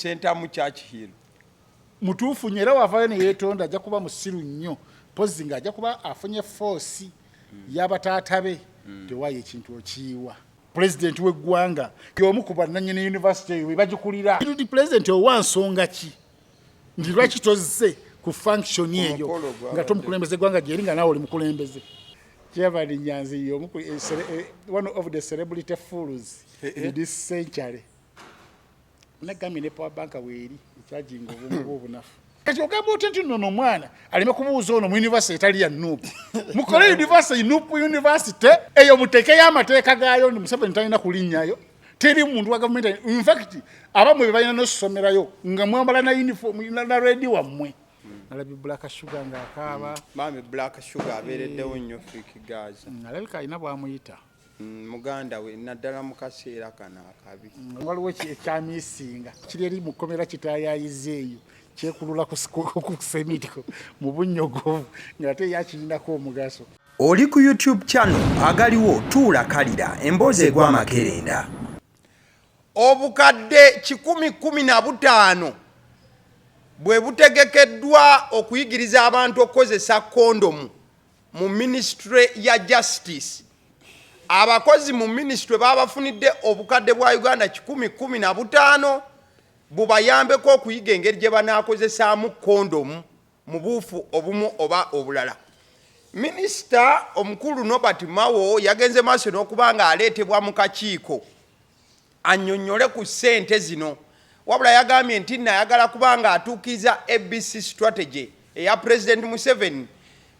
Center mu Church Hill. Mutuufu nyera wavayo ne yeetonda ajja kuba musiru nnyo pozi nga ajja kuba afunye force y'abataata be tewaayo ekintu okiyiwa president w'eggwanga y'omu ku bannannyini university eyo bagikulira ndi president owansonga ki ndi lwaki tozze ku function eyo nga tomukulembeze eggwanga gyeri nga naawe oli mukulembeze Chairman Nyanzi y'omu ku one of the celebrity fools in this century nagambye ne Power Bank weeri ekyajinga obumu bw'obunafu kati ogamba otenti nno omwana aleme kubuuza ono mu university etali ya Nuupu mukole university Nuupu university eyo mutekeyo amateeka gaayo Museveni talina kulinnyayo teri muntu wa gavumenti in fact abamu be balina n'okusomerayo nga mwambala na uniform na ready wammwe alabi Black Sugar ng'akaaba Mami Black Sugar abeereddewo nnyo Fiki Gaza alabika alina bw'amuyita muganda we naddala mu kaseera kano akabi waliwo ekyamisinga kiri eri mu kkomera kitaayayiza eyo kyekulula ku semitiko mu bunnyogovu ng'ate yakirinako omugaso. Oli ku YouTube channel agaliwo tuula kalira emboozi egw'amakerenda. Obukadde 115 bwe butegekeddwa okuyigiriza abantu okukozesa kondomu mu ministry ya justice. Abakozi mu ministry babafunidde obukadde bwa Uganda 115 bubayambeko okuyiga engeri gye banaakozesaamu kondomu mu buufu obumu oba obulala. Minisita omukulu Norbert Mao yagenze maaso n'okuba nga aleetebwa mu kakiiko annyonnyole ku ssente zino wabula yagambye nti nayagala kuba nga atuukiriza ABC strategy eya President Museveni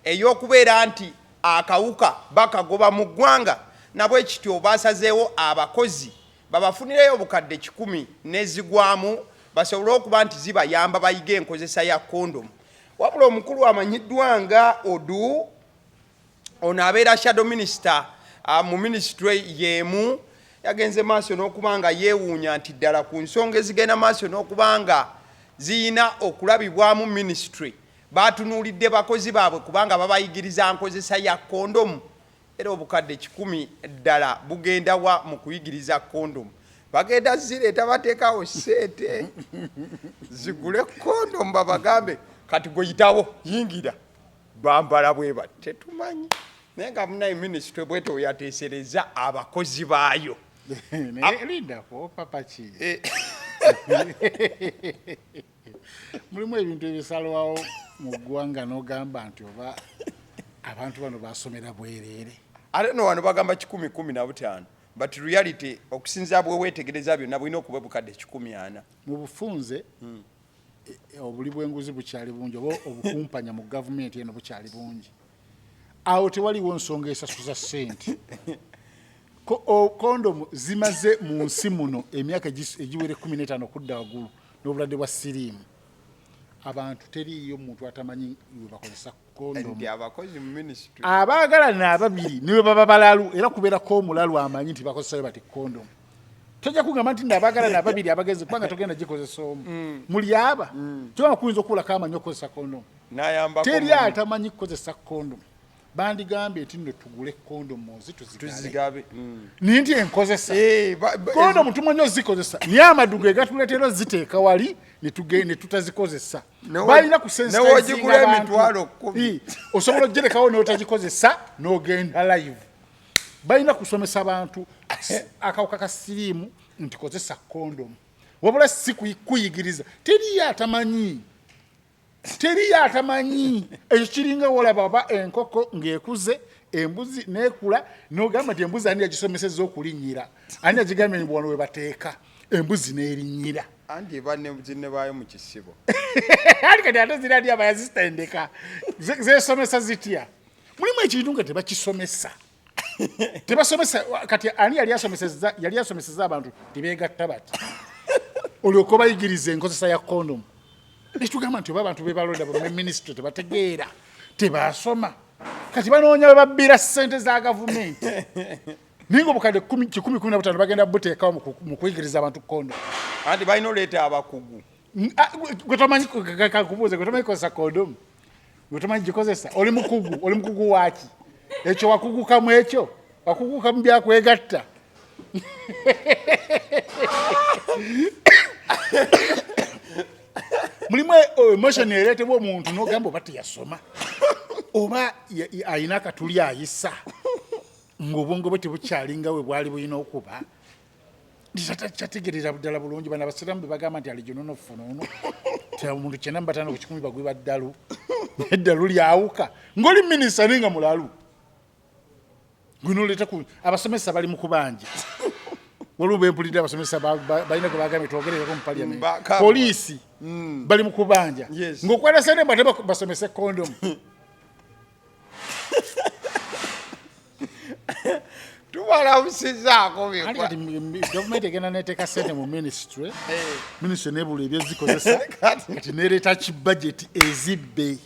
ey'okubeera nti akawuka bakagoba mu ggwanga nabwe kityo basazeewo abakozi babafunireyo obukadde 10 n'ezigwamu basobole okuba nti zibayamba bayiga enkozesa ya kondomu. Wabula omukulu amanyiddwa nga Odu ono abeera shadow minister mu ministry yeemu yagenze maaso n'okuba nga yeewuunya nti ddala ku nsonga ezigenda maaso n'okuba nga ziyina okulabibwamu ministry baatunuulidde bakozi baabwe kubanga babayigiriza nkozesa ya kondomu era obukadde 10 ddala bugenda wa mu kuyigiriza kondomu bagenda zireeta bateekawo ssente zigule kondomu babagambe kati goyitawo yingira bambala bweba tetumanyi naye nga munaye ministry bweto yateesereza abakozi baayo lindako papa ki mulimu ebintu ebisalwawo mu ggwanga n'ogamba nti oba abantu bano basomera bwereere ate no wano bagamba 115 but reality okusinza bwe wetegereza byonna bulina okuba bukadde 140 mu bufunze obuli bw'enguzi bukyali bungi oba obukumpanya mu gavumenti eno bukyali bungi awo tewaliwo nsonga esasuza ssente kondomu zimaze mu nsi muno emyaka egiwere 15 okudda waggulu n'obulwadde bwa siriimu abantu teriyo muntu atamanyi we bakozesa kondomu abakozi mu ministry abaagalana ababiri niwe baba balalu era kubeerako omulalu amanyi nti bakozesayo bati kondomu tojja kugamba nti abaagalana ababiri abagenzi kubanga togenda gikozesa omu muli aba kyona kuyinza okuulako amanyi okukozesa kondomu teri atamanyi kukozesa kondomu bandigambye nti nno tugule kondomu tuzigabe ninti enkozesa kondomu tumanyi ozikozesa niye amadugo egatuleetera ziteeka wali ne tutazikozesa balina kusensitizing'abantu emitwalo 10 osobola ogyerekawo n'otagikozesa n'ogenda live balina kusomesa abantu akawuka ka siriimu nti kozesa kondomu wabula si kuyigiriza teriyo atamanyi ekyo kiringa wolaba oba enkoko ng'ekuze embuzi n'ekula n'ogamba nti embuzi ani yagisomesezza okulinnyira ani yagigambye wano we bateeka embuzi n'erinnyira andi banne zinne baayo mu kisibo ali kati ate ziri ali abayazitendeka zeesomesa zitya mulimu ekintu nga tebakisomesa tebasomesa kati ani yali asomeseza abantu tebeegatta bati olyoka obayigiriza enkozesa ya kondomu ekitugamba nti oba abantu bebalonda mu ministry tebategeera tebasoma kati banoonya we babbira ssente za gavumenti naye nga obukadde 115 bagenda buteekawo mu kuyigiriza abantu kondomu andi balina oleeta abakugu gwe tomanyi kubuuze gwe tomanyi kozesa kondomu gwe tomanyi gikozesa oli mukugu waaki ekyo wakugukamu ekyo wakugukamu byakwegatta mulimu emotion ereetebwa omuntu n'ogamba oba teyasoma oba ayina akatuli ayisa ng'obwongo bwe tebukyalinga we bwali bulina okuba kyategeerera ddala bulungi bano abasiraamu be bagamba nti alijunono funuunu ti omuntu 95 ku 100 bagwiba ddalu eddalu lyawuka ng'oli minisita naye nga mulalu gwinoleeta abasomesa bali mu kubanja waliwo bempulidde abasomesa balina gwe bagambye twogerereko mu paliamenti poliisi bali mu kubanja ng'okwata sente basomese kondomu tubalabusizaako gavumenti egenda neteeka sente mu minisitule minisitule nebula ebyezikozesa kati nereeta kibajeti ezibbe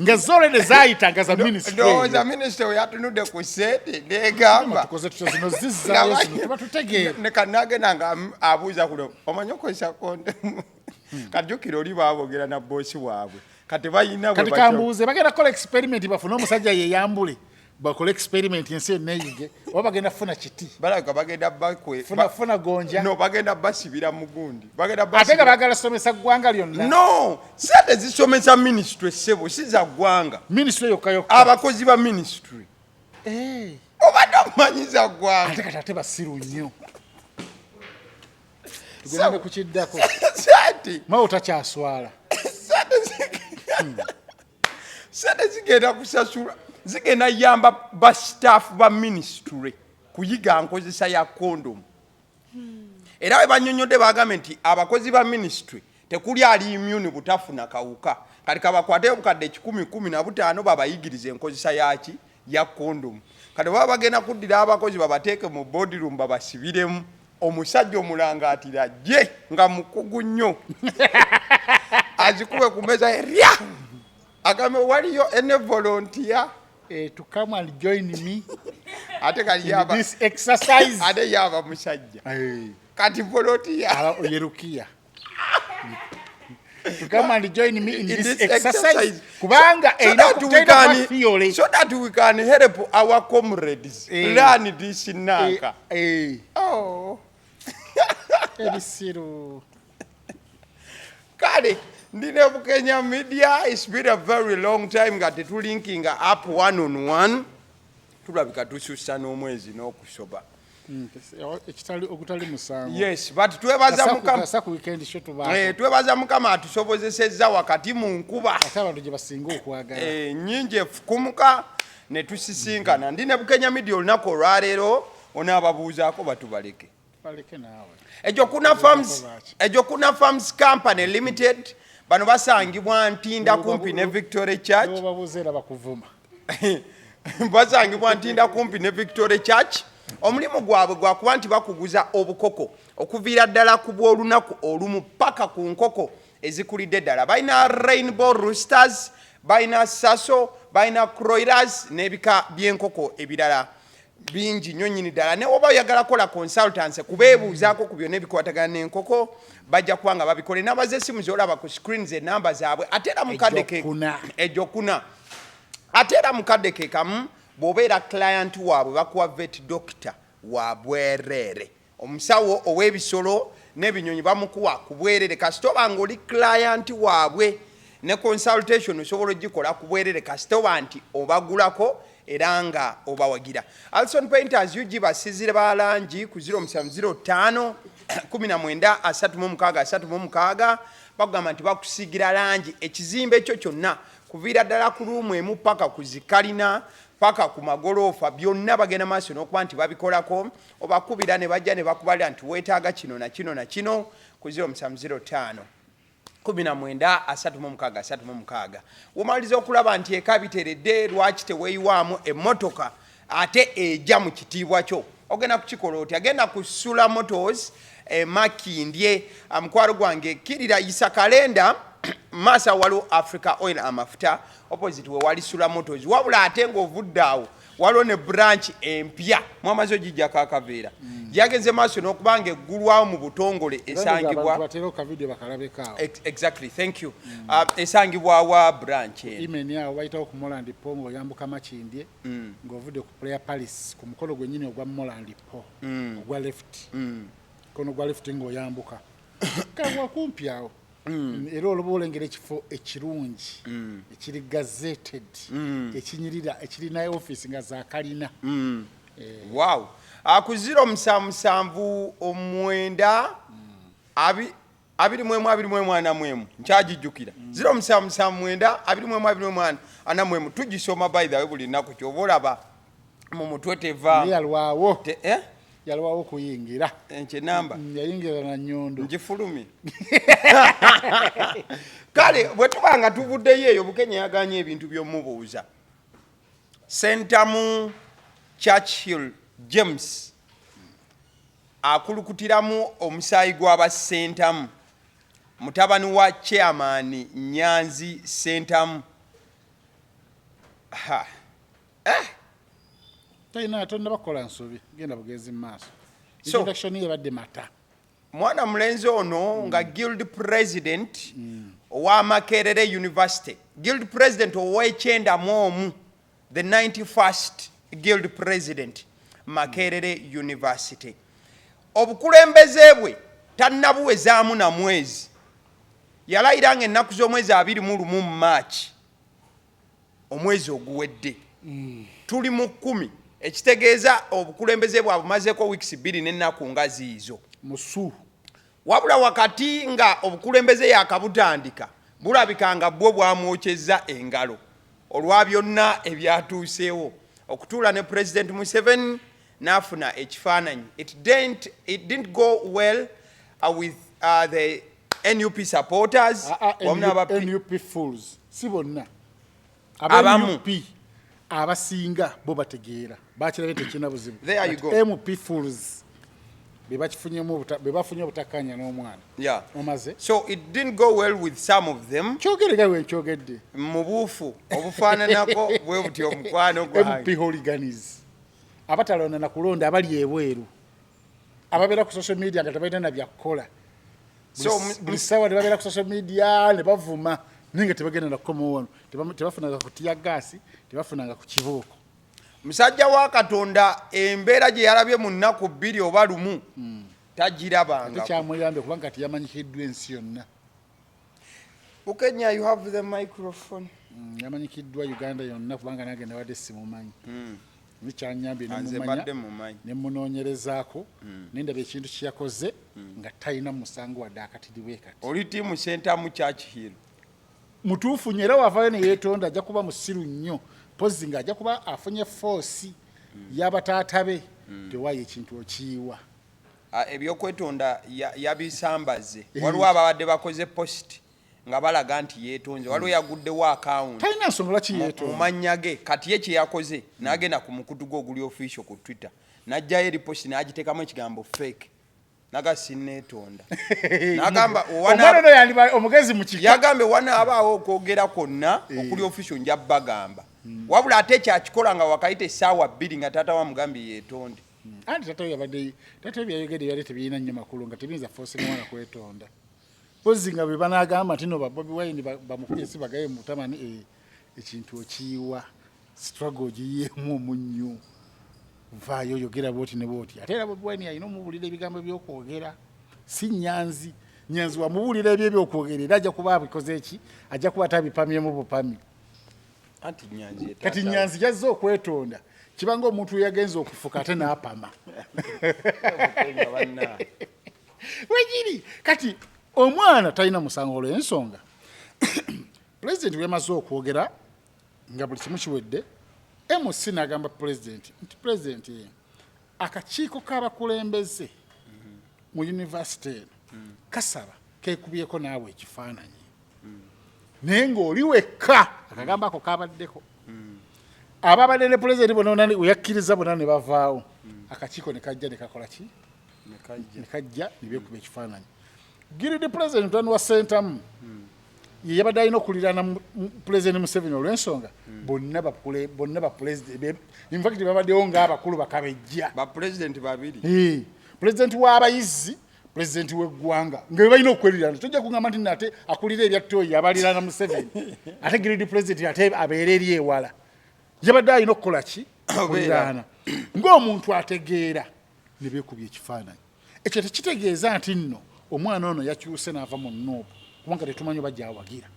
nga zolede zayitanga za ndowooza minisitule weyatunudde ku sente negamba tukoze tutyo zino zizzaayo zino tuba tutegeera nekanagenda nga abuuza kuno omanyi okozesa kondomu kajjukira oli baabogera na boosi waabwe kati bayina kati kambuuze bagenda kukola experiment bafune omusajja yeyambule bakola experiment ensi eneyige oba bagenda funa kiti balabika bagenda funa gonja no bagenda basibira mugundi ate nga bagala somesa ggwanga lyonna no sente zisomesa ministry sebo siza ggwanga ministry yokka abakozi ba ministry obadde omanyiza ggwanga ate kati ate basiru nnyo tugende kukiddako sente mawe otakyaswala sente zigenda kusasula zigenda yamba ba staff ba ministry kuyiga nkozesa ya condom era we banyonyodde bagambye nti abakozi ba ministry tekuli ali immune butafuna kawuka kati kabakwate obukadde 10-15 babayigirize enkozesa yaki ya condom kati baba bagenda kuddira abakozi babateeke mu boardroom babasibiremu omusajja omulangaatira je nga mukugu nnyo azikube ku meza erya agambe waliyo ene volunteer to come and join me ate kali yaba this exercise ate yaba musajja kati volunteer yerukia to come and join me in this exercise kubanga so that we can help our comrades learn this naka oh ebisiru kale ndine Bukenya Media. It's been a very long time nga tetulinking up one on one tulabika tususa n'omwezi n'okusoba ekitali okutali musango yes but twebaza mukama ku weekend show tuba twebaza mukama atusobozesezza wakati mu nkuba ate abantu gye basinga okwagala nyingi efukumuka ne tusisinkana ndine Bukenya Media olunaku olwaleero onaababuuzaako batubaleke naawe Ejokuna Farms Company Limited bano basangibwa Ntinda kumpi ne Victoria Church babuzeera bakuvuma basangibwa Ntinda kumpi ne Victoria Church omulimu gwabwe gwakuba nti bakuguza obukoko okuviira ddala ku bw'olunaku olumu paka ku nkoko ezikulidde ddala balina Rainbow Roosters balina Saso balina Croilers n'ebika by'enkoko ebirala bingi nnyo nnyini ddala ne oba oyagala kola consultancy kubeebuuzaako ku byonna ebikwatagana n'enkoko bajja kuba nga babikole n'abaze essimu z'olaba ku screens ennamba zaabwe ate era mukadde ejjokuna ate era mukadde ke kamu bw'obeera client waabwe bakuwa vet doctor wa bwereere omusawo ow'ebisolo n'ebinyonyi bamukuwa ku bwereere kasita oba ng'oli client waabwe ne consultation osobola ogikola ku bwereere kasita oba nti obagulako era nga obawagira. Alson Painters UG basizire balangi ku 0705 1936 bagamba nti bakusigira langi ekizimbe ekyo kyonna kuviira ddala ku luumu emu paka ku zikalina paka ku magoloofa byonna bagenda maaso n'okuba nti babikolako obakubira ne bajja ne bakubalira nti weetaaga kino na kino na kino ku 0705 1936 womaliza okulaba nti ekabiteredde lwaki teweeyiwaamu emmotoka ate ejja mu kitiibwa kyo ogenda kukikola oti agenda kusula motors Makindye mukwalo gwange kirira Isa Kalenda masa waliwo Africa Oil amafuta opposite we wali sula motors wabula ate ng'ovudde awo waliwo ne branch empya mwamaze ogijja kaakaveera yagenze maaso n'okubanga eggulwawo mu butongole esangibwa exactly thank you esangibwa wa branch imeni awo bayitawo ku Moland Po ng'oyambuka Makindye ng'ovudde ku Player Palace ku mukolo gwennyini ogwa Moland Po ogwa left kono gwa left ng'oyambuka kawa kumpi awo era olwo olengera ekifo ekirungi ekiri gazetted ekinyirira ekirina office nga za kalina wow ku 0779 21 nkyagijjukira 0779 21 tugisoma by the way buli nnaku kyoba olaba mu mutwe teva yalwawo kuyingira enche namba yayingira na nyondo njifulumi kale bwe tubanga tuvuddeyo eyo Bukenya yaganye ebintu by'omubuuza Sentamu Churchill James akulukutiramu omusaayi gw'abasentamu mutabani wa chairman Nyanzi Sentamu tayina tonna bakola nsobi genda bugezi maaso introduction yebadde mata mwana mulenzi ono nga guild president wa Makerere University guild president ow'ekyenda mu the 91st guild president Makerere University obukulembeze bwe tannabuwezaamu na mwezi yalayira nga ennaku z'omwezi 21 mu March omwezi oguwedde tuli mu 10 ekitegeeza obukulembeze bwa bumazeeko weeks 2 n'ennaku nga ziizo musu wabula wakati nga obukulembeze yakabutandika bulabika nga bwo bwamwokyezza engalo olwa byonna ebyatuuseewo okutuula ne President Museveni n'afuna ekifaananyi it didn't go well with the NUP supporters NUP fools si bonna abamu abasinga bo bategeera bakirabe tekina buzibu MP fools bebafunye obutakanya n'omwana omaze so it didn't go well with some of them kyogerega wenkyogedde mu buufu obufaananako bwe buti omukwano gwange MP hooligans abatalonda na kulonda abali ebweru ababeera ku social media nga tebalina na byakukola buli ssaawa ne babeera ku social media ne bavuma naye nga tebagenda na kukoma wano tebafunanga ku tiya gaasi tebafunanga ku kibooko musajja wa Katonda embeera gye yalabye mu nnaku 2 oba 1 tagirabanga tekyamuyambe kubanga tiyamanyikiddwa ensi yonna Bukenya you have the microphone yamanyikiddwa Uganda yonna kubanga nagenda wadde simumanyi nikyanyambye nemumanya nemunoonyerezaako nendaba ekintu kyeyakoze nga talina musango wadde akatiri bwe kati oli tiimu Sentamu Churchill mutuufu nyera wavayo ne yeetonda ajja kuba musiru nnyo pozi nga ajja kuba afunye force y'abataata be tewaayo ekintu okiyiwa ebyokwetonda yabisambaze waliwo ababadde bakoze post nga balaga nti yeetonze waliwo yaguddewo account talina nsonga lwaki yeetonda mu mannya ge kati ye kye yakoze n'agenda ku mukutu gwe oguli official ku Twitter n'ajjayo eriposti n'agiteekamu ekigambo fake naga sinneetonda n'agamba omugezi mu kika yagambe wanaabaawo okwogera kwonna okuli official nja bagamba wabula ate kyakikola nga wakayita essaawa 2 nga taata wamugambye yeetonde anti taata byayogedde byali tebirina nnyo makulu nga tebiyinza force n'omwana kwetonda pozi nga bwe banagamba nti no Bobi Wine bamukubye si bagaye mutamani ekintu okiyiwa struggle giyemu omunnyo vaayo yogera bwoti ne bwoti ate era Bobi Wine alina omubulira ebigambo by'okwogera si Nyanzi wamubulira ebyo ebyokwogera era ajja kuba abikoze eki ajja kuba tabipamyemu bupami kati Nyanzi yazze okwetonda kibanga omuntu yagenza okufuka ate n'apama wegiri kati omwana talina musango olw'ensonga pulezidenti bwemaze okwogera nga buli kimu kiwedde MC n'agamba pulezidenti nti pulezidenti akakiiko k'abakulembeze mu yunivasite kasaba keekubyeko naawe ekifaananyi naye ng'oli wekka akagamba ako kabaddeko ababadde ne pulezidenti bonna weyakkiriza bonna ne bavaawo akakiiko ne kajja ne kakola ki ne kajja ne beekuba ekifaananyi giridi pulezidenti mutani wa Sentamu ye yabadde alina okuliraana pulezidenti Museveni olw'ensonga bonna bapulezidenti infact babaddewo ng'abakulu bakabejja bapulezidenti babiri pulezidenti w'abayizi pulezidenti w'eggwanga nga be balina okweriraana tojja kugamba nti nate akulira ebyattoyi abaliraana Museveni ate giridi pulezidenti ate abeera eri ewala yabadde alina okukola ki okuliraana ng'omuntu ategeera ne beekubya ekifaananyi ekyo tekitegeeza nti nno omwana ono yakyuse n'ava mu Nuupu kubanga tetumanyi bajja awagira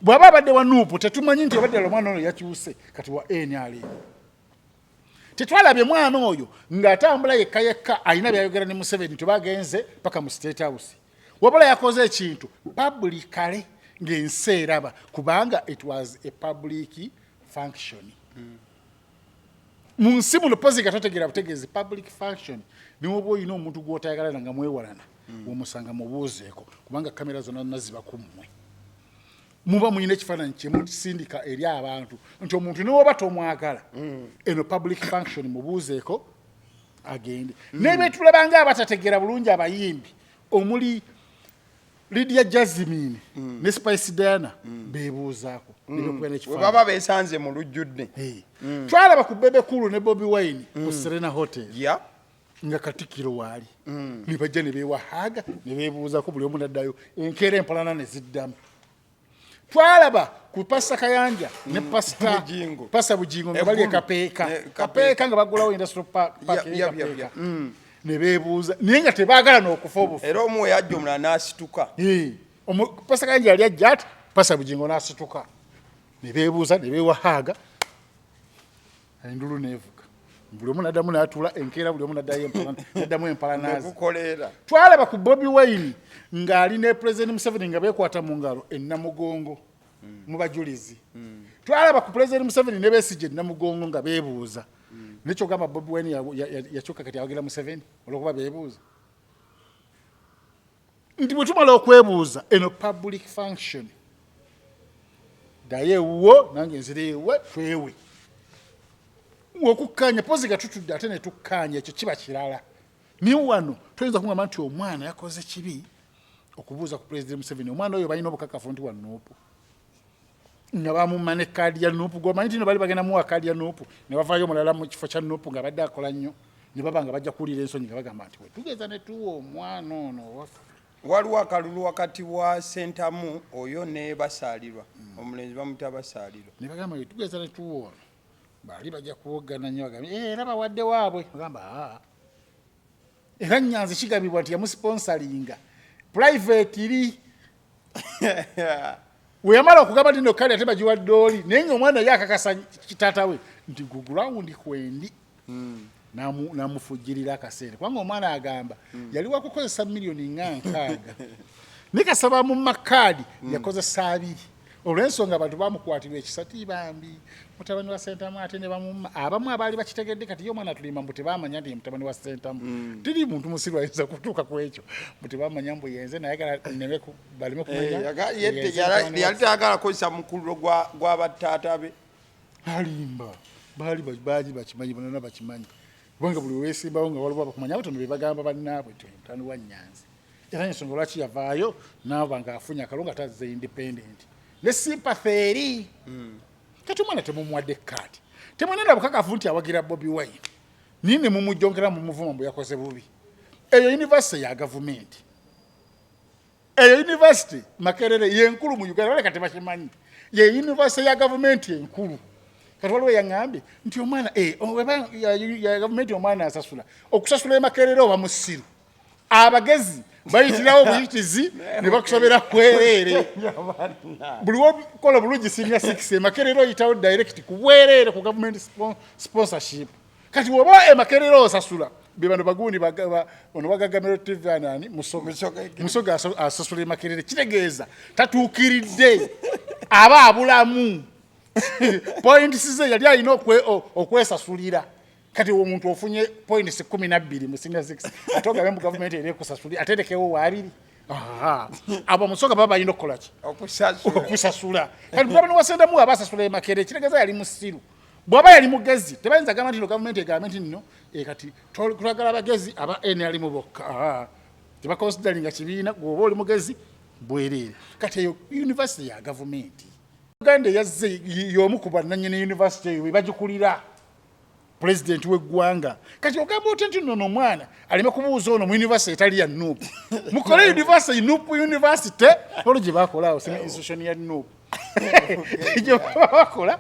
bw'aba abadde wa Nuupu tetumanyi nti obadde omwana ono yakyuse kati wa NRM tetwalabye mwana oyo ng'atambula yekka alina byayogera ne Museveni tebagenze paka mu State House wabula yakoze ekintu publicly ng'ensi eraba kubanga it was a public function mu nsi muno pozi gatotegera butegeezi public function niwo bw'olina omuntu gw'otayagalana nga mwewalana omusanga mubuuzeeko kubanga kamera zonna naziba ku mmwe muba mulina ekifaananyi kyemusindika eri abantu nti omuntu newoba tomwagala eno public function mubuuzeeko agende nebetulabanga abatategeera bulungi abayimbi omuli Lydia Jasmine ne Spice Diana bebuuzaako baba besanze mu lujjudde twalaba ku Bebe Cool ne Bobby Wine ku Serena Hotel nga Katikkiro waali ne bajja ne beewahaga ne beebuuzaako buli omu naddayo enkeera empalana ne ziddamu twalaba ku Pasta Kayanja ne Pasta Bujingo nga bali kapeeka nga bagulawo industrial park ne beebuuza naye nga tebaagala n'okufa obufu era omu yajja omulala n'asituka Pasta Kayanja yali ajja ati Pasta Bujingo n'asituka ne beebuuza ne beewahaaga endulu neevuga buli omu naddamu n'atuula enkeera buli omu naddamu empalanazi twalaba ku Bobby Wine ng'ali ne President Museveni nga beekwata mu ngalo ennamugongo mu bajulizi twalaba ku President Museveni ne Besigye ennamugongo nga beebuuza nekyo gamba Bobby Wine yakyuka kati awagira Museveni olw'okuba beebuuza nti bwe tumala okwebuuza eno public function daye wo nange nzireewe twewe okukkaanya pozi nga tutudde ate ne tukkaanya ekyo kiba kirala niye wano tuyinza kungamba nti omwana yakoze kibi okubuuza ku President Museveni omwana oyo balina obukakafu nti wa Nuupu nga bamumma ne kaadi ya Nuupu gwomanyi nti no bali bagenda muwa kaadi ya Nuupu ne bavaayo mulala mu kifo kya Nuupu nga badde akola nnyo ne baba nga bajja kuwulira ensonyi nga bagamba nti tugeza ne tuwa omwana ono waffe waliwo akalulu wakati wa Sentamu oyo ne Basaalirwa omulenzi bamuta Basaalirwa ne bagamba tugeza ne tuwa ono bali bajja kuwogana nnyo bagamba era bawadde waabwe bagamba era Nyanzi kigambibwa nti yamusponsalinga private iri weyamala okugamba nti nokali ate bagiwadde oli naye nga omwana ye akakasa kitaata we nti gugulawundi kwendi namufujjirira akaseera kubanga omwana agamba yali wakukozesa miliyoni nga 6 naye kasaba mu makaadi yakozesa 2 olw'ensonga abantu bamukwatirwa ekisati bambi mutabani wa Sentamu ate ne bamumma abamu abaali bakitegedde kati ye omwana atulima mbu tebamanya nti ye mutabani wa Sentamu tiri muntu musiru ayinza kutuuka ku ekyo mbu tebamanya mbu yenze nayagala baleme kumanya yali tayagala kozesa mukululo gw'abataata be alimba baali bakimanyi bonna bakimanyi kubanga buli weesimbawo nga waliwo abakumanya abatono be bagamba bannaabwe nti mutani wa Nyanzi era ensonga lwaki yavaayo naaba ng'afunye akalongo atazze independent ne sympathy eri kati omwana temumuwadde kaadi temwenenda bukakafu nti awagira Bobby Wine niye ne mumujjongera mu muvuma mbu yakoze bubi eyo yunivasite ya gavumenti eyo yunivasite Makerere yenkulu mu Uganda baleka tebakimanyi ye yunivasite ya gavumenti enkulu kati waliwo yaŋŋambye nti omwana ya gavumenti omwana asasula okusasula Makerere oba musiru abagezi bayitirawo buyitizi ne bakusobera kwereere buli wokola bulungi senior 6 Makerere oyitawo direct ku bwereere ku government sponsorship kati woba Makerere osasula be bano bagundi ono bagagamiro TV anani musoga asasula Makerere kitegeeza tatuukiridde aba abulamu points ze yali alina okwesasulira kati omuntu ofunye points 12 mu senior 6 atoga mu government ere kusasuli aterekewo wabiri abo musoga baba alina okukola ki okusasula kati baba wasenda mu abasasula Makerere kitegeza yali musiru bwaba yali mugezi tebayinza gamba nti government egamenti nno kati tulagala abagezi aba NRM mu bokka tebakonsideringa kibiina gwoba oli mugezi bwereere kati eyo university ya government Uganda yazze y'omu ku bannannyini university eyo bagikulira president w'eggwanga kati ogamba oti nti nno omwana aleme kubuuza ono mu university etali ya Nuupu mukole university Nuupu university olwo gye bakolaawo sina institution ya Nuupu gye bakola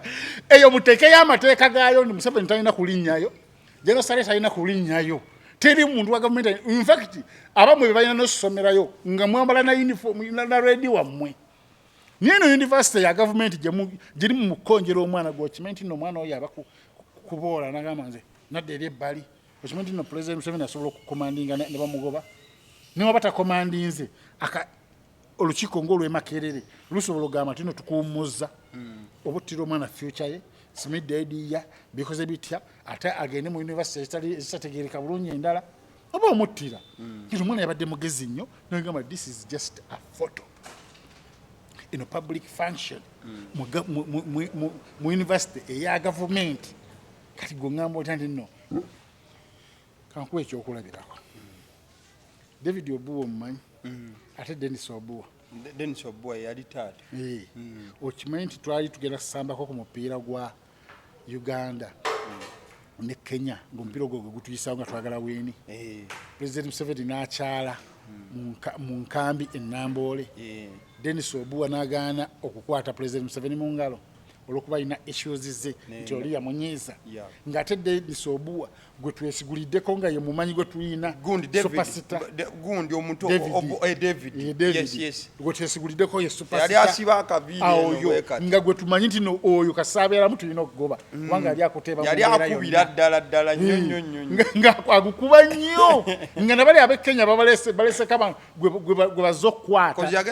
eyo muteekeyo amateeka gaayo ndi Museveni talina kulinnyayo genocide talina kulinnyayo teri muntu wa government in fact abamwe bayina no somerayo nga mwambala na uniform na ready wamwe nino university ya government jiri mu mukonjero omwana go chimenti no mwana oyo abaku kubola nagamanze nadere bali chimenti no president Museveni asobola okukomandinga ne bamugoba ne wabata commandinze aka oluchiko ngolwe makerere lusobola gama tino tukumuza obutiro omwana future ye smith idea because bitya ata agende mu university zitategereka bulungi endala oba omutira kino mwana yabadde mugezi nnyo nogamba this is just a photo in a public function mu university eya government kati gongamba otandi no kankuwa ekyokulabirako David Obuwa omumanyi ate Dennis Obuwa yali taata okimanyi nti twali tugenda kusambako ku mupiira gwa Uganda ne Kenya ng'omupiira ogwo gutuyisaawo nga twagala weeni President Museveni n'akyala mu nkambi e Namboole Dennis Obuwa n'agaana okukwata President Museveni mu ngalo olwokuba alina issues ze nti oli yamunyiiza ng'ate Dennis Obuwa gwe twesiguliddeko nga ye mumanyi gwe tulina gundi omuntu David gwe twesiguliddeko ye superstar yali asiba akaviiri nga gwe tumanyi nti oyo kasaabeeramu tulina okugoba kubanga yali akuteeba yali akubira ddala nnyo nga agukuba nnyo nga nabali ab'e Kenya balese kaba gwe bazze okukwata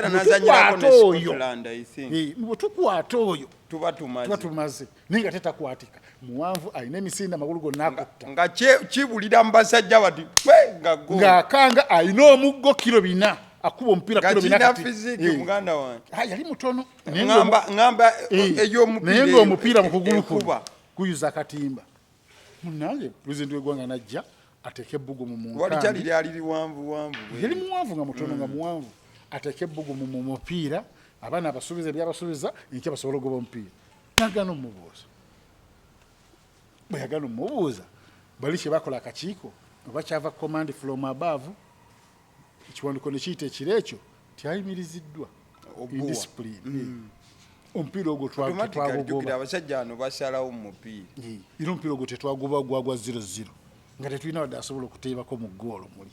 bwe tukwata oyo tuba tumaze ninga tetakwatika muwanvu alina emisinde amagulu gonna akutta nga kibulira mu basajja bati ng'akanga alina omuggo kilo 4 akuba omupiira kilo 4 fiziki muganda wange yali mutono ngamba naye ng'omupiira mu kugulu kuyuza akatimba munange pulezidenti w'eggwanga najja ateeke ebbugumu mu nkambi yali muwanvu nga mutono nga muwanvu ateeke ebbugumu mu mupiira abaana abasuubiza ebyabasuubiza enkya basobola ogoba omupiira nagana omubuuza bwe yagana omubuuza bali kye bakola akakiiko oba kyava command from above ekiwandiiko ne kiyita ekiro ekyo tyayimiriziddwa indiscipline omupiira ogwo twagugobwa abasajja bano basalawo mu mupiira era omupiira ogwo tetwagoba gwagwa 0-0 nga tetulina wadde asobola okuteebako mu ggoolo muli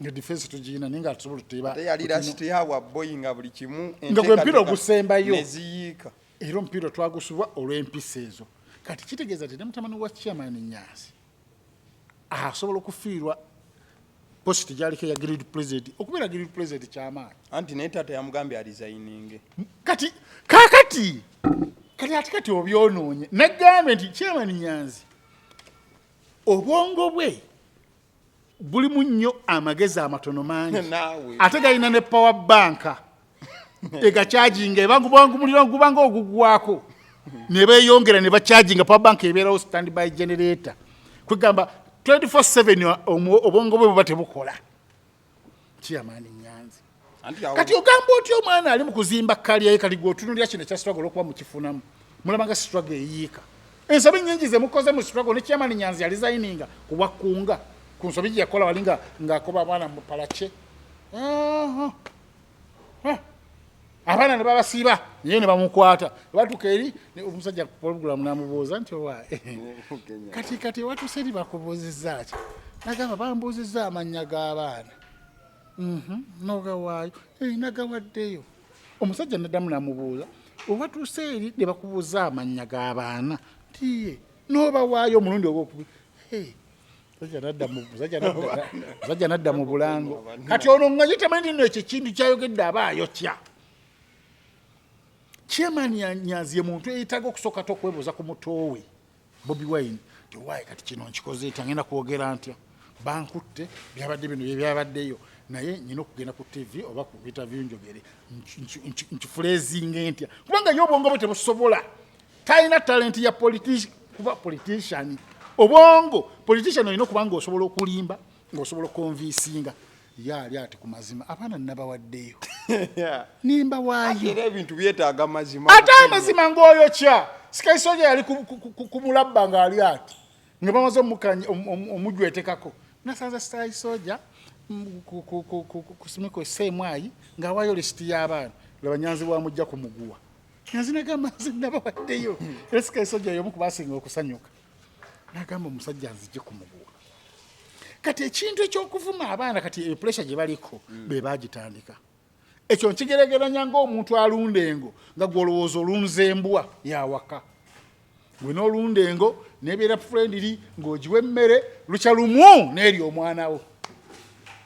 nga defense tugina ninga tusobola tuteeba yali last yawa boy nga buli kimu nga gwe mpira ogusembayo neziyiika era omupiira twagusubwa olw'empisa ezo kati kitegeeza ti ne mutamani wa chairman Nyanzi asobola okufiirwa post gyaliko ya grid president okubeera grid president kyamaanyi anti naye taata yamugambye alisigninge kati kakati kati obyonoonye nagambe nti chairman Nyanzi obwongo bwe bulimu nnyo amagezi amatono mangi ate galina ne power bank egacharginga ebangubwangu muliro gubanga ogugwako ne beeyongera ne bacharginga power bank ebeerawo standby generator kwegamba 24/7 obwongo bwe buba tebukola Chairman Nyanzi kati ogamba otyo omwana ali mu kuzimba kalya ye kali gwotunulya kino kya struggle okuba mu kifunamu mulabanga struggle eyiika ensobi nnyingi ze mukoze mu struggle ne Chairman Nyanzi alisigninga kuwakunga kunsobi yakola walinga ngakoba abana mu palache abana ne babasiba yene bamukwata batuka eri omusajja program namubuuza nti owa kati watu seri bakubuzizza ki nagamba bambuzizza amanya g'abaana noga waayo nagawaddeyo omusajja naddamu namubuuza owatu seri ne bakubuuza amanya g'abaana tiye noba waayo omulundi ogwokubi Zajja nadda mu bulango kati ono nga yitamanyi nno ekyo kintu kyayogedde abaayo kya Chairman Nyanzi ye muntu eyitaga okusooka okwebuuza ku mutowe Bobi Wine tiwaayi kati kino nkikoze etya ngenda kwogera ntya bankutte byabadde bino byabaddeyo naye nyina okugenda ku TV oba ku interview njogere nkifuleezinga ntya kubanga ye obwongo bwe tebusobola talina talent ya kuba politician obwongo politician olina okuba ng'osobola okulimba ng'osobola okonvinsinga yali ati ku mazima abaana nabawaddeyo nimba waayo era ebintu byetaaga mazima ate amazima ng'oyokya sikaisoja yali ku mulabba ng'ali ati nga bamaze omujwetekako nasanza sikaisoja ku simiko seemwayi ng'awaayo lisiti y'abaana laba Nyanzi bwamujja ku muguwa Nyanzi nagamba nze nabawaddeyo era sikaisoja y'omu ku baasinga okusanyuka nagamba omusajja nzije ku muguwa kati ekintu ekyokuvuma abaana kati pressure gye baliko be bagitandika ekyo nkigeregeranya ng'omuntu alunda engo nga gwolowooza olunza embwa yawaka gwe n'olunda engo nebeera friendly ng'ogiwa emmere lukya lumu n'eri omwana wo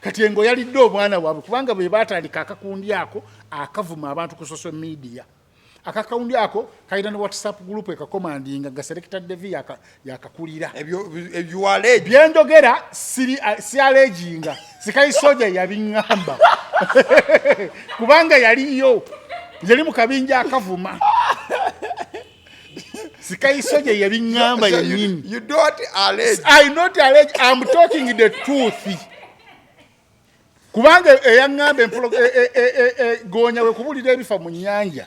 kati engo yalidde omwana waabwe kubanga bwe baatandika akakundi ako akavuma abantu ku social media akakaundi ako kalina ne WhatsApp group ekakomandinga nga Selector Devi yakakulira byenjogera si alejinga sikai soja yabiŋŋamba kubanga yaliyo yali mu kabinja akavuma sikai soja yabiŋŋamba yennyini. You don't allege. I not allege, I'm talking the truth. Kubanga eyaŋŋamba gonya we kubulira ebifa mu nnyanja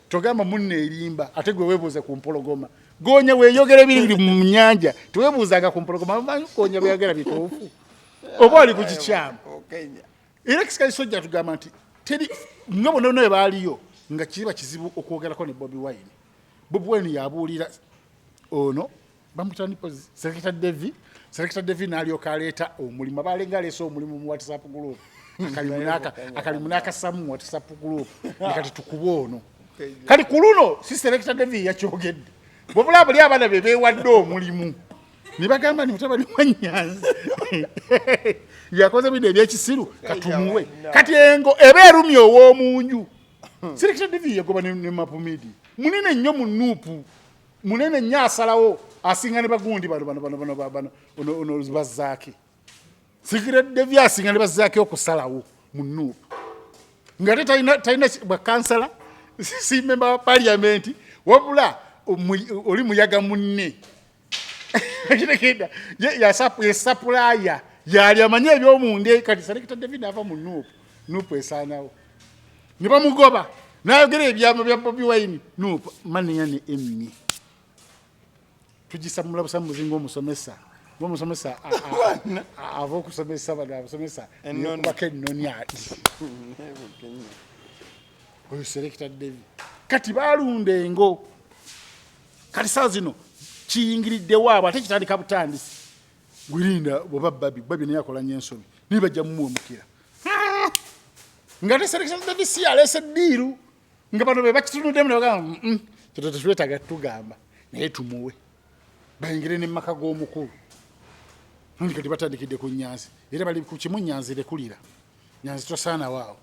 togamba munne erimba ate gwe weebuuze ku mpologoma gonya weeyogera ebiri mu nnyanja teweebuuzanga ku mpologoma amanyi gonya beyagera bituufu oba oli ku kikyamu era kisikali sojja tugamba nti teri nga bonna bwe baaliyo nga kiba kizibu okwogerako ne Bobi Wine. Bobi Wine yabuulira ono bamutani Selector Devi. Selector Devi n'alyoka aleeta omulimu abalenga aleese omulimu mu WhatsApp group akalimu n'akasamu mu WhatsApp group kati tukuba ono kati ku luno si Selector Devi yakyogedde bwobula buli abaana be beewadde omulimu ne bagamba ni mutabani wa Nyanzi yakoze bino ebyekisiru katumuwe kati engo eba erumye ow'omunju. Selector Devi yagoba ne Mapumidi munene nnyo mu nuupu munene nnyo asalawo asinga ne bagundi bano ono bazzaaki Selector Devi asinga ne bazzaaki okusalawo mu nuupu nga talina bakansala si member wa parliament wabula oli muyaga munne kirekeda yesapulaya yali amanye ebyomunde kati Selector David ava mu nuupu esaanawo ne bamugoba n'ayogera ebyama bya Bobi Wine nuupu maniya ne emmi tugisamula busamuzi ng'omusomesa ava okusomesa abasomesa nebaka ennoni ati oyo Selector David kati balunda engo kati saa zino kiyingiridde waabo ate kitandika butandisi gwirinda bwoba babi naye akola nnyo ensobi naye bajja mumuwemukira nga te Selector David si aleese ddiiru nga bano be bakitunuddemu ne bagamba kito tetwetaaga tugamba naye tumuwe bayingire ne mumaka g'omukulu nti kati batandikidde ku Nyanzi era bali ku kimu Nyanzi lekulira Nyanzi tosaana waawo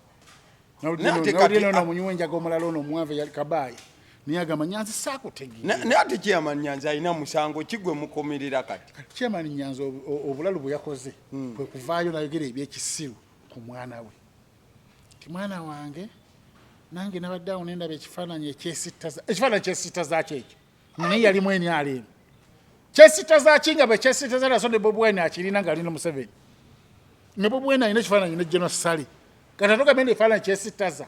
nawulira munywi enjaga omulala ono omwanve yali Kabayi naye agamba Nyanzi saakutegeera naye ate Chairman Nyanzi alina musango kigwe mukomerera kati Chairman Nyanzi obulalu bwe yakoze kwe kuvaayo nayogera ebyekisiru ku mwana we ti mwana wange nange nabadde awo nendaba ekifaananyi kyesittaza kyekyo naye yalimu enyalemu kyesittaza kinga bwe kyesittaza naso ne Bobi Wine akirina ng'alina Museveni ne Bobi Wine alina ekifaananyi ne General Sali kati atogambye ekifaananyi kyesittaza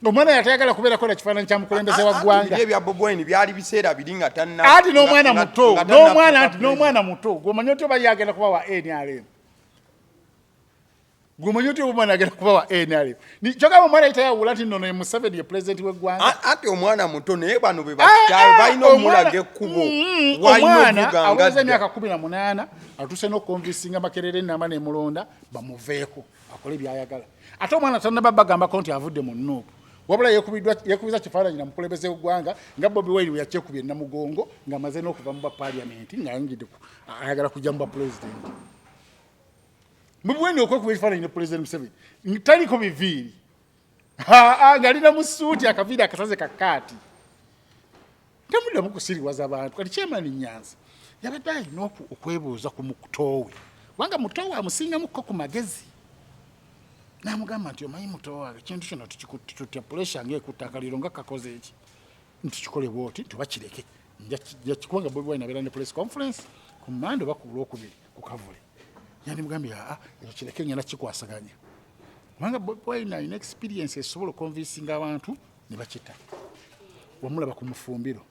omwana yatayagala kubeerako na kifaananyi kya mukulembeze wa ggwanga ebya Bobi Wine byali biseera biri nga tanna ati n'omwana muto gwomanyi oti oba yagenda kuba wa NRM gwomanyi oti omwana agenda kuba wa NRM kyogamba omwana yitayawula nti nono ye Museveni ye pulezidenti w'eggwanga ate omwana muto naye bano be bakitaawe balina omulaga ekkubo omwana aweza emyaka 18 atuuse n'okonvinsinga Makerere Nnamba n'emulonda bamuveeko akole byayagala ate omwana tannaba bagambako nti avudde mu nuupu wabula yekubiza kifaananyi na mukulembeze w'eggwanga nga Bobi Wine yakyekubye namugongo ng'amaze n'okuva mu bapaliamenti ng'ayingidde ayagala kujja mu bapulezidenti. Bobi Wine okwekuba ekifaananyi ne pulezidenti Museveni taliko biviiri ng'alina mu ssuuti akaviiri akasaze kakaati tamuddamu kusiriwaza abantu kati Chairman Nyanzi yabadde alina okwebuuza ku mutoowe kubanga mutoowe amusingamukko ku magezi namugamba nti omanyi mutoowe ekintu kino tutya puresha ng'ekutta akaliro nga kakoze eki nti kikole bwoti tubakireke kubanga Bobi Wine abeera ne press conference ku Mmande oba ku Lwokubiri ku Kavule yandimugambye ekyo kireke ngenda kikwasaganya kubanga Bobi Wine alina experience esobola okonvinsinga abantu ne bakita wamulaba ku Mufumbiro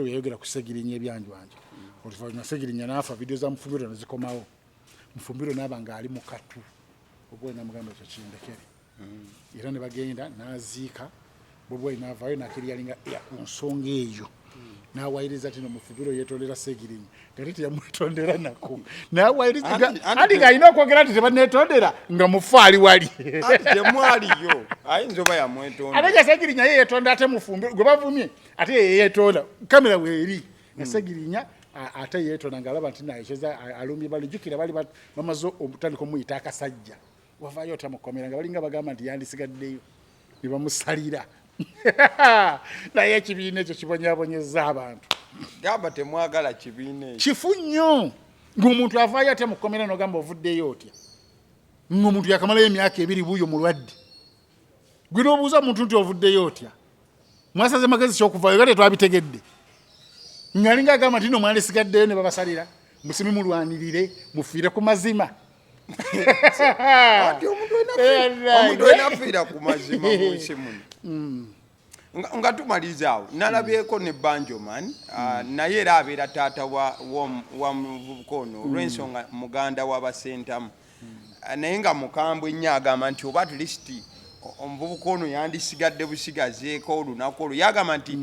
yayogera ku Segirinya ebyanjwanja oluvannyuma Segirinya n'afa vidiyo za Mufumbiro nezikomawo Mufumbiro n'aba ng'ali mu katu Bobi Wine namugamba ekyo kindekere era ne bagenda n'aziika Bobi Wine n'avaayo n'akeri yalinga ku nsonga eyo n'awayiriza tino mu Fubiro yeetondera Segirinnya ngati teyamwetondera nako n'awayiriza andi ng'alina okwogera nti tebanneetondera nga mufaali wali temwaliyo ayinza oba yamwetonda ate Segirinnya ye yeetonda ate mu Fumbiro gwe bavumye ate ye yeetonda kamera weeri na Segirinnya ate yeetonda ng'alaba nti nayekyeza alumbye balijjukira bali bamaze obutandika omuyita akasajja wavaayo otamukomera nga balinga bagamba nti yandisigaddeyo ne bamusalira naye ekibiina ekyo kibonyabonyeza abantu gamba temwagala kibiina ekyo kifu nnyo ng'omuntu avaayo ate mukomera n'ogamba ovuddeyo otya ng'omuntu yakamalayo emyaka 2 buuyo mulwadde gwe n'obuuza omuntu nti ovuddeyo otya mwasaze magezi ky'okuvaayo gate twabitegedde ngalinga agamba nti no mwandisigaddeyo ne babasalira musimi mulwanirire mufiire ku mazima omuntu enafiira ku mazima munsi muno nga tumaliza awo nalabyeko ne Banjoman naye era abeera taata wa muvubuka ono olw'ensonga muganda w'abasentamu naye nga mukambwe nnyo agamba nti oba tulisiti omuvubuka ono yandisigadde busigazeeko olunaku olwo yagamba nti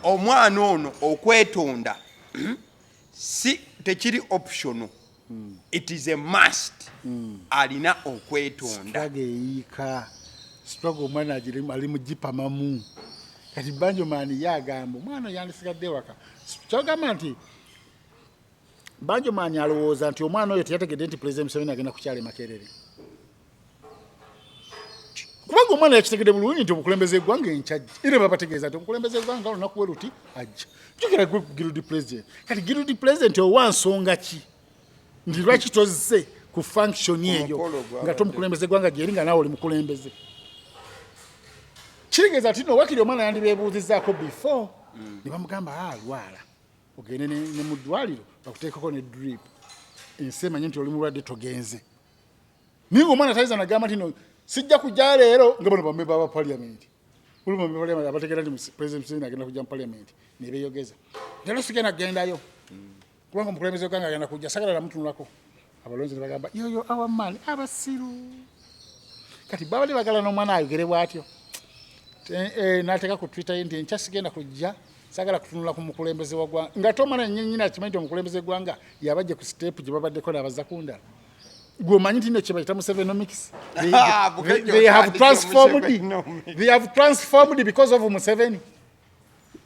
omwana ono okwetonda si tekiri optional it is a must alina okwetonda struggle omwana ali mu jipamamu kati Banjoman yagamba omwana yandisigadde waka kyagamba nti Banjoman alowooza nti omwana oyo teyategedde nti President Museveni agenda kukyala Makerere kubanga omwana yakitegedde bulungi nti obukulembeze eggwanga enkyajja era babategeeza nti obukulembeze eggwanga olunaku we luti ajja jukira gwe Guilty President kati Guilty President owa nsonga ki nti lwaki tozze ku function eyo nga tomukulembeze eggwanga gyeri nga naawe oli mukulembeze kitegeeza nti no wakiri omwana yandibeebuuzizzaako before ne bamugamba alwala ogende ne mu ddwaliro bakuteekako ne drip ensi emanyi nti oli mulwadde togenze naye ng'omwana tayiza nagamba nti no sijja kujja leero nga bano bamemba ba parliament buli bamemba parliament abategeera nti President Museveni agenda kujja mu parliament ne beeyogeza leero sigenda kugendayo kubanga omukulembeze oganga agenda kujja sagala namutunulako abalonzi ne bagamba yoyo awamaani abasiru kati babadde bagala n'omwana ayogere bw'atyo n'ateeka ku Twitter nti enkya sigenda kujja sagala kutunula ku mukulembeze wa ggwanga nga tomana nnyina akimanyi nti omukulembeze gwanga yabajje ku step gye babaddeko n'abaza kundala gwe omanyi nti nno kye bayita Musevenomics they have transformed because of Museveni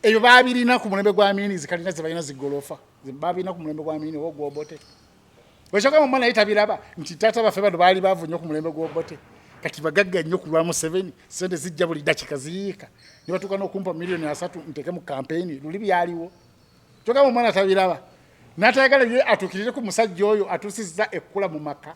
eyo baabirina ku mulembe gwa Amini zikalina ze balina zigolofa baabirina ku mulembe gwa Amini ogwobote wekyogamba omwana naye tabiraba nti taata baffe bano baali baavu nnyo ku mulembe gw'obote kati bagagga nnyo ku lwa Museveni sente zijja buli dakika ziyiika ne batuuka n'okumpa milioni 3 nteeke mu kampeyini luli byaliwo kyogamba omwana tabiraba n'atayagala ye atuukirire ku musajja oyo atuusizza ekkula mu maka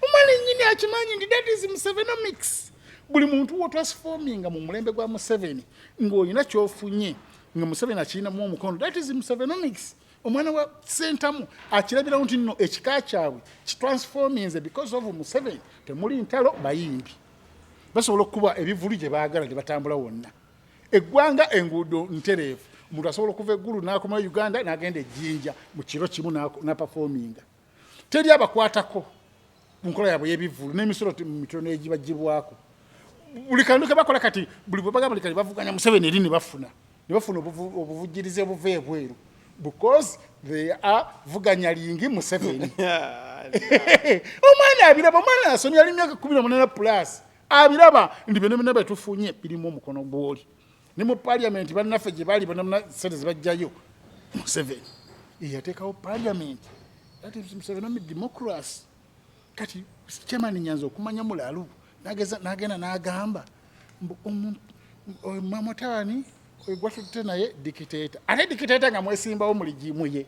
omwana ennyini akimanyi nti that is Musevenomics buli muntu wo transforminga mu mulembe gwa Museveni ng'olina kyofunye nga Museveni akirinamu omukono that is Musevenomics omwana wa sentamu akirabirawo nti nno ekika kyabwe kitransforminze because of Museveni temuli ntalo bayimbi basobola okukuba ebivulu gye baagala ne batambula wonna eggwanga enguudo ntereevu omuntu asobola okuva eggulu n'akomayo Uganda n'agenda ejjinja mu kiro kimu n'apafominga teri abakwatako mu nkola yaabwe y'ebivulu n'emisolo mitono egibagibwako buli kantu ke bakola kati buli bwe bagamba kati bavuganya Museveni eri ne bafuna obuvujjirize obuva ebweru because they are vuganya lingi Museveni omwana abiraba omwana asomya ali myaka 18 plus abiraba ndi bino betufunye birimu omukono gwoli ne mu parliament bannaffe gye baali bonna sente zibajjayo Museveni yateekawo parliament that is Museveni democracy kati chairman nyanza okumanya mulalu n'agenda n'agamba mamotani gwatutte naye dictator ate dictator nga mwesimbawo muli gimu ye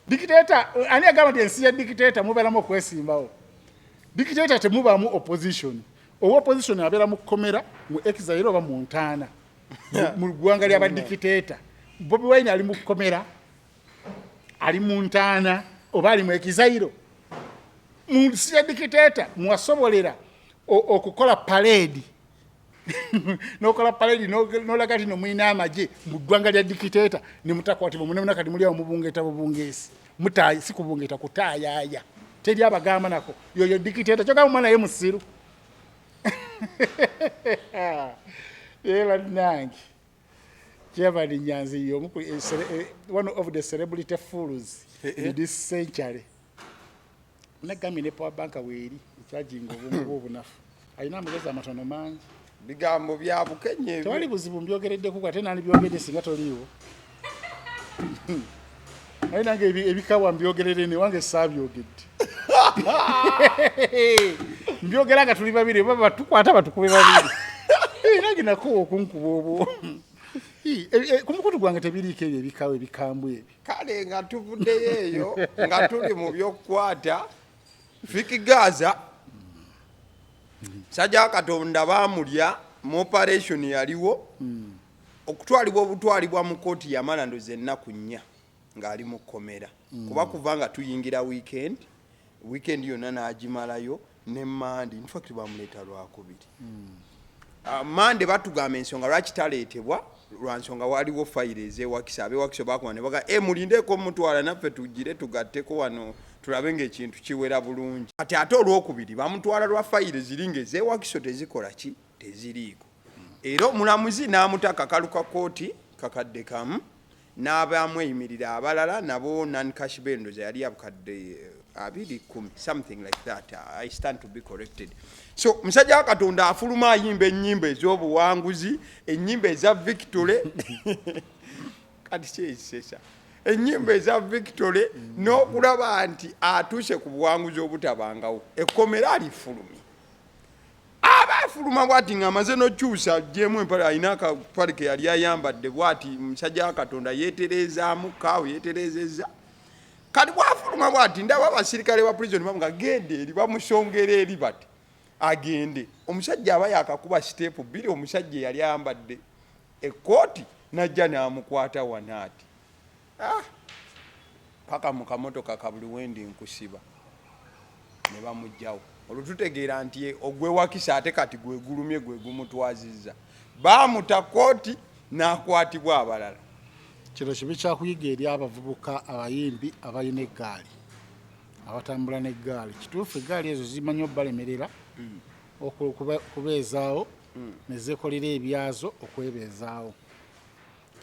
dictator ani agamba nti ensi ya dictator mubeeramu okwesimbawo dictator temubaamu opposition opposition abeera mu kkomera mu exile oba mu ntaana mu ggwanga ly'abadikiteeta Bobi Wine ali mu kkomera ali mu ntaana oba ali mu exile mu nsi ya dictator mwasobolera okukola parade nokola parade nolaga ti nomwina amagye mu ggwanga lya dictator ne mutakwatibwa munemuna kati muli awo mubungeeta bubungeesi mutayi si kubungeeta kutaayaaya teri abagamba nako yoyo dictator kyogamba omwana ye musiru era nange Chairman Nyanzi one of the celebrity fools in this century. Nagambye ne Power Bank weeri ekyajinga obungu obunafu. Alina amagezi amatono mangi. Bigambo bya bukenye ebyo. Tewali buzibu mbyogeredde kuko ate nani byogedde singa toliiwo. Naye nange ebikawa mbyogerere ne wange saabyogedde. Mbyogera nga tuli babiri baba tukwata batukube babiri. Nange nako okunkuba obwo. Ku mukutu gwange tebiriiko ebyo ebikawa ebikambwe ebyo. Kale nga tuvuddeyo eyo nga tuli mu by'okukwata Fiki Gaza Sajja Katonda baamulya mu operation yaliwo okutwalibwa obutwalibwa mu kooti yamala ndoze ennaku 4 ng'ali mu kkomera kuba kuva nga tuyingira weekend yonna n'agimalayo ne Mande in fact bamuleeta lwakubiri Mande batugamba ensonga lwaki taleetebwa lwa nsonga waliwo fayiro ez'ewakisa ab'ewakisa bakuba ne baga mulindeeko mutwala naffe tugire tugatteko wano tulabe ng'ekintu kiwera bulungi ate olwokubiri bamutwala lwa fayiro ziri ng'ez'ewakiso tezikola ki teziriiko era omulamuzi n'amutaka kaluka kooti kakadde kamu n'abamweyimirira abalala nabo non-cash bendoza yali abukadde 210 something like that. I stand to be corrected. So musajja wa Katonda afuluma ayimba ennyimba ez'obuwanguzi ennyimba eza victory kati kyesesa ennyimba eza victory n'okulaba nti atuuse ku buwanguzi obutabangawo ekkomera alifulumi abafuluma bwati ng'amaze n'okyusa gyemu empale alina akapale ke yali ayambadde bwati musajja wa Katonda yeetereezaamu kaawo yeetereezezza kati bwafuluma bwati ndaba abasirikale ba prison bamuga gende eri bamusongera eri bati agende omusajja aba yakakuba step 2 omusajja yali ayambadde ekkooti najja n'amukwata wanaati paka mu kamotoka ka buli wendi nkusiba ne bamugjawo olututegeera nti ogwewakisa ate kati gwegulumye gwe gumutwazizza baamuta kooti n'akwatibwa abalala. Kino kibi kyakuyiga eri abavubuka abayimbi abalina eggaali abatambula n'eggaali kituufu eggaali ezo zimanyi obbalemerera okubeezaawo ne zeekolera ebyazo okwebeezaawo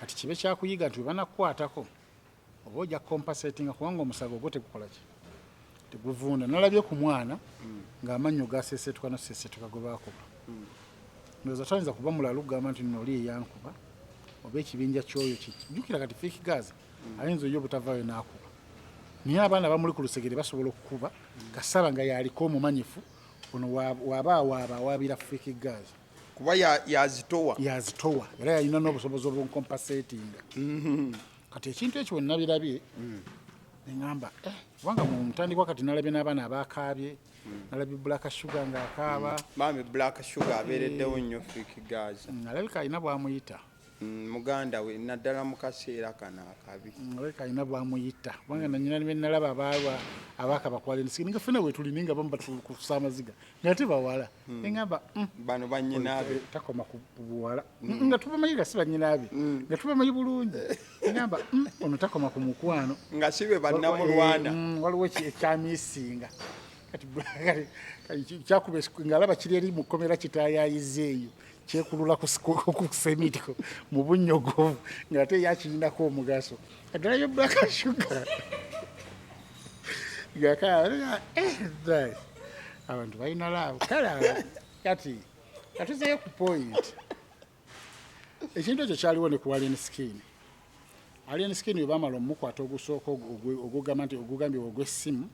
kati kibe kyakuyiga nti webanakukwatako oba ojja compensatinga kubanga omusago ogwo tegukola ki teguvunda nalabye ku mwana ng'amannyo gaseesetuka noseesetuka gwe baakuba ndowooza tayinza kuba mulalu kugamba nti nno oli eyankuba oba ekibinja kyoyo kiki jjukira kati Fiki Gaza ayinza oyo obutavaayo n'akuba naye abaana bamuli ku lusegere basobola okukuba kasaba nga yaliko omumanyifu ono waaba awaabira Fiki Gaza kuba yazitowa era yalina n'obusobozi obunkompasetinga kati ekintu ekyo wenabirabye neŋŋamba kubanga mu mutandikwa kati nalabye n'abaana abakaabye nalabye Black Sugar ng'akaaba maami Black Sugar abeereddewo nnyo Fiki Gaza alabika alina bwamuyita muganda we naddala mu kaseera kano akabi alabika alina bwamuyita kubanga nanyina ne nalaba abaalwa abaakaba ku Allenskini nga ffena wetulini nga bamu batukusa amaziga nga te bawala neŋŋamba bano bannyinaabe takoma ku buwala nga tubamanyi nga si bannyinaabe nga tubamanyi bulungi neŋŋamba ono takoma ku mukwano nga si be bannamulwana waliwo ekyamisinga kati kyakuba ng'alaba kiri eri mu kkomera kitaayayiza eyo kyekulula ku semiti mu bunnyogovu ng'ate yakirinako omugaso addalayo Black Sugar abantu balina laavu kale kati katuzeeyo ku point ekintu ekyo kyaliwo ne ku Allenskini we baamala omukwata ogusooka ogugamba nti ogugambye ogw'essimu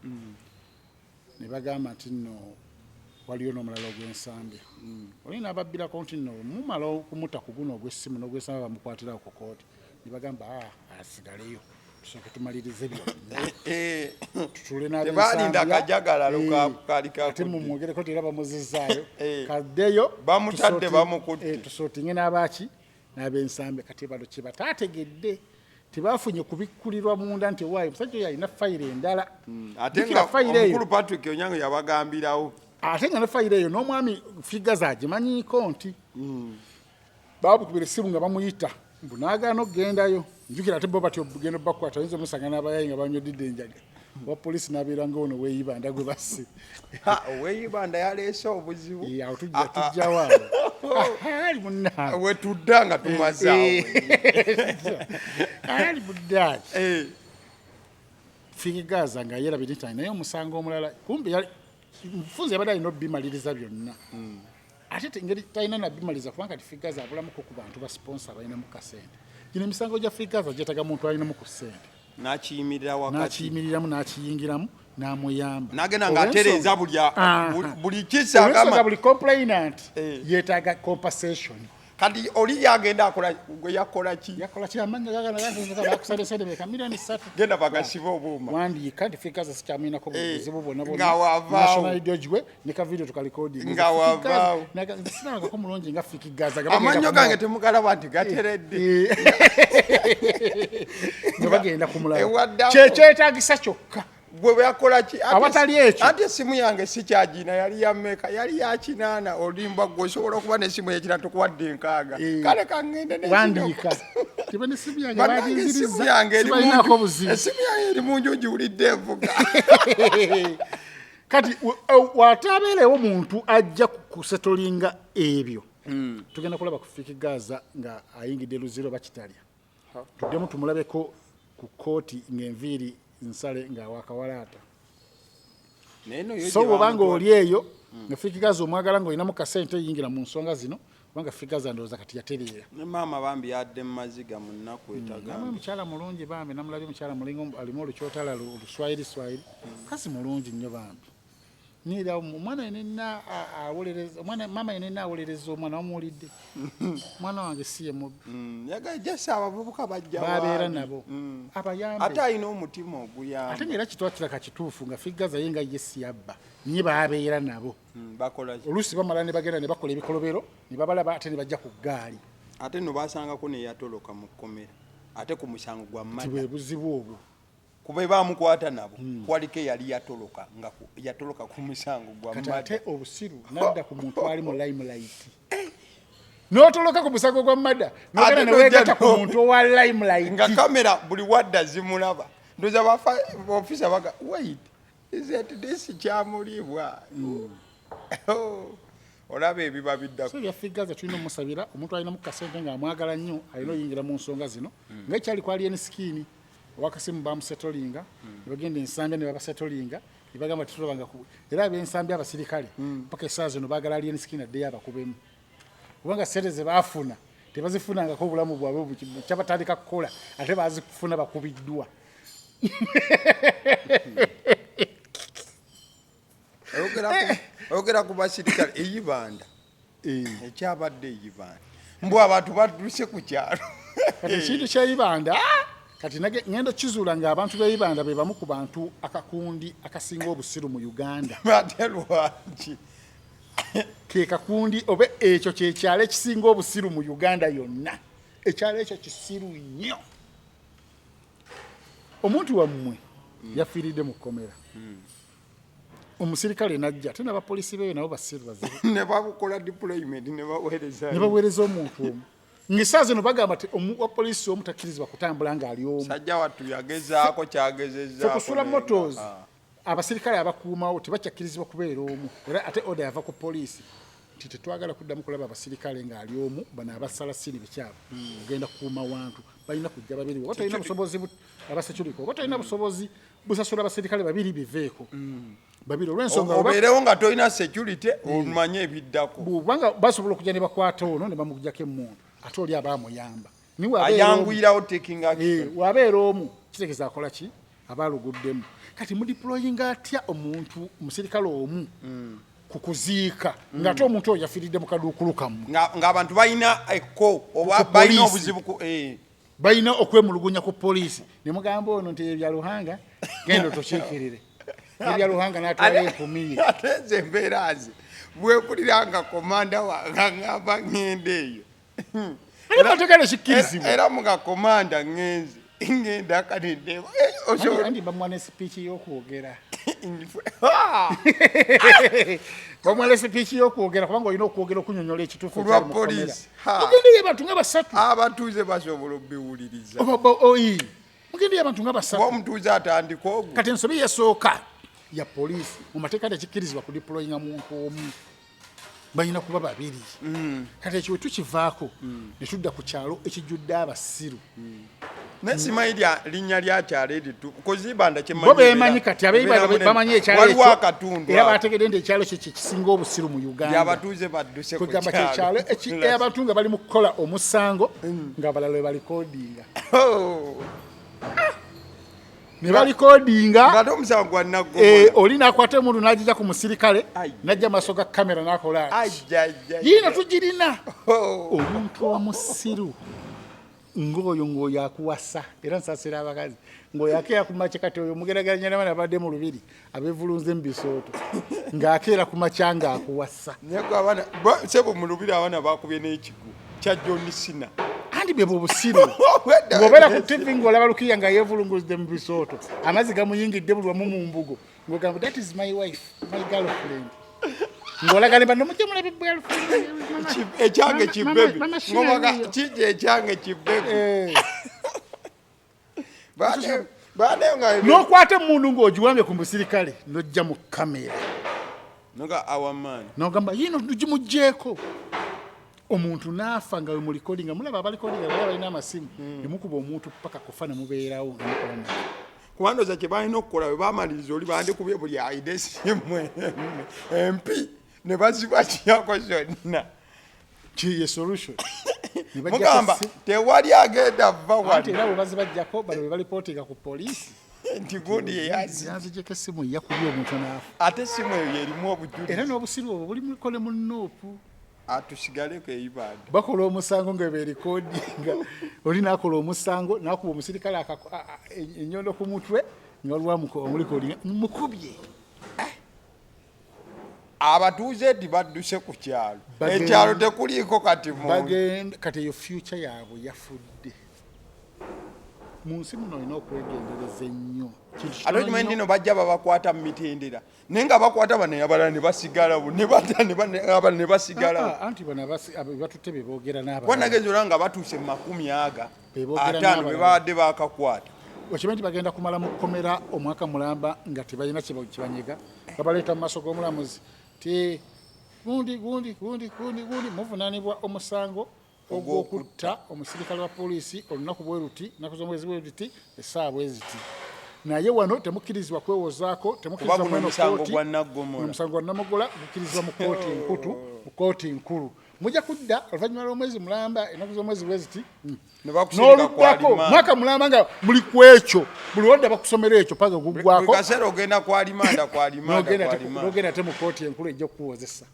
ne bagamba nti nno waliyo n'omulala ogw'ensambi oli n'ababbirako nti nno mumala okumuta ku guno ogw'essimu n'ogw'ensambi bamukwatirawo ku kooti ne bagamba asigaleyo tusooke tumalirize byonna tutule n'abalinda akajagalalo ate mumwogereko era bamuzizaayo kaddeyo bamutadde bamukutte tusootinge n'abaaki n'ab'ensambi kati balo kye bataategedde tebafunye kubikkulirwa munda nti waayo omusajja oyo alina fayiro endala ate nga omukulu Patrick Onyango yabagambirawo ate nga ne fayiro eyo n'omwami Figaza agimanyiiko nti baabukubira essimu nga bamuyita mbu n'agaana okugendayo njukira ate bo batyo genda bakwata oyinza omusanga n'abayayi nga banywedidde enjaga wa poliisi n'abeera ng'ono weeyibanda gwe basse oweeyibanda yaleese obuzibu awo tujjawo awo ali munnaawe wetudda nga tumazaawo ali muddaaki Fikigaza nga yerabye nti naye omusango omulala kumbi Mufunzi yabadde alina obimaliriza byonna ate engeri talina nabimaliriza kubanga Fikigaza abulamuko ku bantu ba sponsor balina mu kasente gino emisango gya Fikigaza gyetaga muntu alina mu ku ssente n'akiyimiriramu n'akiyingiramu n'amuyamba n'agenda ng'atereeza buli kisa agamba buli complainant yeetaaga compensation kati oli yagenda yakola ki yakusalesedde beka milioni 3 genda bagasiba obuuma wandiika nti Fikigaza sikyamulinako buzibu bwonna national idogwe ne kavidiyo tukalikodi nga wavaawo sinabagako mulungi nga Fikigaza amannyo gange temugalaba nti gateredde nga bagenda kumulaba kyekyetagisa kyokka gwe yakola ki awatali ekyo ate esimu yange si kyagina yali ya meka yali ya kinaana olimba gwe osobola okuba n'essimu ekira tukuwadde enkaaga kale kangende wandiika tiba n'essimu yange esimu yange eri mu nju ngiwulidde envuga kati watabeerewo muntu ajja kusetolinga ebyo tugenda kulaba ku Fikigaza nga ayingidde luziro bakitalya tuddemu tumulabeko ku kooti ng'enviiri nsale nga wakawalaata so obanga oli eyo nga Fikigaza omwagala ng'olinamu kasente yingira mu nsonga zino kubanga Fikigaza ndowooza kati yatereera ne maama bambi yadde mu maziga mu nnaku etagambe mukyala mulungi bambi namulabye mukyala mulingo alimu olukyotala luswayiri kasi mulungi nnyo bambi niira omwana yenna awolereza maama yenna awolereza omwana wamuwulidde mwana wange siye mubbi yagajasa abavubuka bajja babeera nabo abayambe ate alina omutima oguyamba ate ng'era kitwakira kakituufu nga Fikigaza ye nga ye siyabba niye babeera nabo oluusi bamala ne bagenda ne bakola ebikolobero ne babalaba ate ne bajja ku ggaali ate no basangako ne yatoloka mu kkomera ate ku musango gwa mmadda bwe buzibu obwo kuba bamukwata nabo kwaliko yali yatoloka nga yatoloka ku musango gwa mmadda ate obusiru nadda ku muntu ali mu limelight n'otoloka ku musango gwa mmadda n'ogenda ne weegatta ku muntu owa limelight nga kamera buli wadda zimulaba ndoza baofisa baga wait is it this kyamulibwa olaba ebiba biddako so bya Fikigaza tulina omusabira omuntu alina mu kasente ng'amwagala nnyo alina oyingira mu nsonga zino ng'ekyali kwali enisikini wakasimu bamusetolinga bagenda ensambi ne babasetolinga ne bagamba tutulabanga era ab'ensambi abasirikale mpaka essaawa zino baagala ali enisikini addeyo abakubemu kubanga ssente ze baafuna tebazifunangako obulamu bwabwe kyabatandika kukola ate bazifuna bakubiddwa oyogera ku basirikale eyibanda ekyabadde eyibanda mbw abantu baduse ku kyalo kati ekintu kyeyibanda kati ngenda kizuula ng'abantu b'eyibanda be bamu ku bantu akakundi akasinga obusiru mu Uganda ate lwaki ke kakundi oba ekyo kyekyalo ekisinga obusiru mu Uganda yonna ekyalo ekyo kisiru nnyo omuntu wammwe yafiiridde mu kkomera omusirikale najja ate n'abapoliisi beeyo nabo basiru bazibu ne bakukola deployment ne baweereza omuntu omu ng'essaawa zino bagamba nti omupoliisi omu takkirizibwa kutambula ng'ali omu sajja wattu yagezaako kyagezezzaako kusula motos abasirikale abakuumawo tebakyakkirizibwa kubeera omu era ate oda yava ku poliisi nti tetwagala kuddamu kulaba abasirikale ng'ali omu bano abasalasini bekyabo ogenda kukuuma wantu balina kujja babiri oba talina busobozi abaseculiko oba talina busobozi busasula abasirikale babiri biveeko babiri olw'ensonga obeerewo nga tolina security omanye ebiddako kubanga basobola okujja ne bakwata ono ne bamuggyako emmundu ate oli aba amuyamba ayanguyirawo taking action wabeera omu kitegeeza akola ki aba aluguddemu kati mudiployinga atya omuntu omusirikale omu ku kuziika ng'ate omuntu oyo yafiiridde mu kaduukulu kammwe ng'abantu balina ekko oba balina obuzibu balina okwemulugunya ku poliisi ne mugamba ono nti ebya Luhanga genda otokiikirire ebya Luhanga n'atwala enkumiye ate nze embeera ze bwekuriranga komanda wange aŋŋamba ŋŋenda eyo era muga komanda ŋŋenze ŋŋenda kanendeeba andi bamwana esipiiki y'okwogera bamwana esipiiki y'okwogera kubanga olina okwogera okunyonyola ekituufu kulwa poliisi ogendeyo abantu nga basatu abatuuze basobola obiwuliriza mugende abantu nga basatu omutuuze atandika ogwo kati ensobi yasooka ya poliisi mu mateeka tekikkirizibwa ku deployinga muntu omu balina kuba babiri kati ekyo tukivaako ne tudda ku kyalo ekijjudde abasiru nesimanyi linnya lya kyalo eritu kuzibanda bo bemanyi kati abeibanda bamanyi ekyalo ekyo akatundu era bategedde nti ekyalo kyo kisinga obusiru mu uganda abatuuze badduse ku kugamba kyekyalo abantu nga bali mu kukola omusango nga abalala balikodinga ne balikodinga ngate omusango gwa naggo oli nakwata emundu n'agijja ku musirikale n'ajja maaso ga kamera n'akola yiino tugirina omuntu omusiru ng'oyo akuwasa era nsasira abakazi ng'oyo akeera ku makya kati oyo mugeraganya n'abaana abadde mu lubiri abevulunze mu bisooto ng'akeera ku makya ng'akuwasa sebo mu lubiri abaana bakubye n'ekigu kya John Cena andi bwe bubusiru ng'obeera ku TV ng'olaba lukiya nga yeevulunguzidde mu bisooto amazzi gamuyingidde buli wamu mu mbugo ng'ogamba that is my wife my girlfriend ng'olagane bano mujje mulabe girlfriend ekyange kibebi ngobaga kije ekyange kibebi n'okwata emundu ng'ogiwambye ku musirikale n'ojja mu kamera noga awamani n'ogamba yiino gimugjeeko omuntu n'afa nga we mulikodinga mulaba abalikodinga bala balina amasimu nemukuba omuntu paka kufa nemubeerawo nemukola kubandoza kye balina okukola bwe bamaliriza oli bandikubye buli aide esimu empi ne baziba kiyako kyonna kiye solution mugamba tewali agenda va wati era bwe bazibajjako bano bwe balipootinga ku poliisi nti gundi yazijeko essimu yakubye omuntu n'afa ate essimu eyo yerimu obujulizi era n'obusiru obwo buli mukole mu noopu atusigaleko eibanda bakola omusango nga beerikodinga oli nakola omusango nakuba omusirikale enyondo ku mutwe nga lwamulikodinga mukubye abatuuze nti badduse ku kyalo ekyalo tekuliiko kati bagenda kati eyo future yaabwe yafudde mu nsi muno olina okwegendereza ennyo ate okimanyi nti no bajja babakwata mu mitendera naye nga bakwata bano abalala ne basigalawo abala ne basigalawo anti bano batutte beboogera n'abanagenzi olaba nga batuuse mu 50 5 be babadde bakakwata okimanyi nti bagenda kumala mu kkomera omwaka mulamba nga tebalina kibanyega nga baleeta mu maaso g'omulamuzi ti gundi muvunaanibwa omusango ogw'okutta omusirikale wa poliisi olunaku bwe luti naku z'omwezi bwe luti essaawa bwe ziti naye wano temukkirizibwa kwewozaako omusango gwa namugola gukkirizibwa mu kooti nkulu mujja kudda oluvannyuma lw'omwezi mulamba ennaku z'omwezi bwe ziti n'oluddako mwaka mulamba nga muli ku ekyo buli wadda bakusomera ekyo paka guggwako n'ogenda te mu kooti enkulu ejja okukuwozesa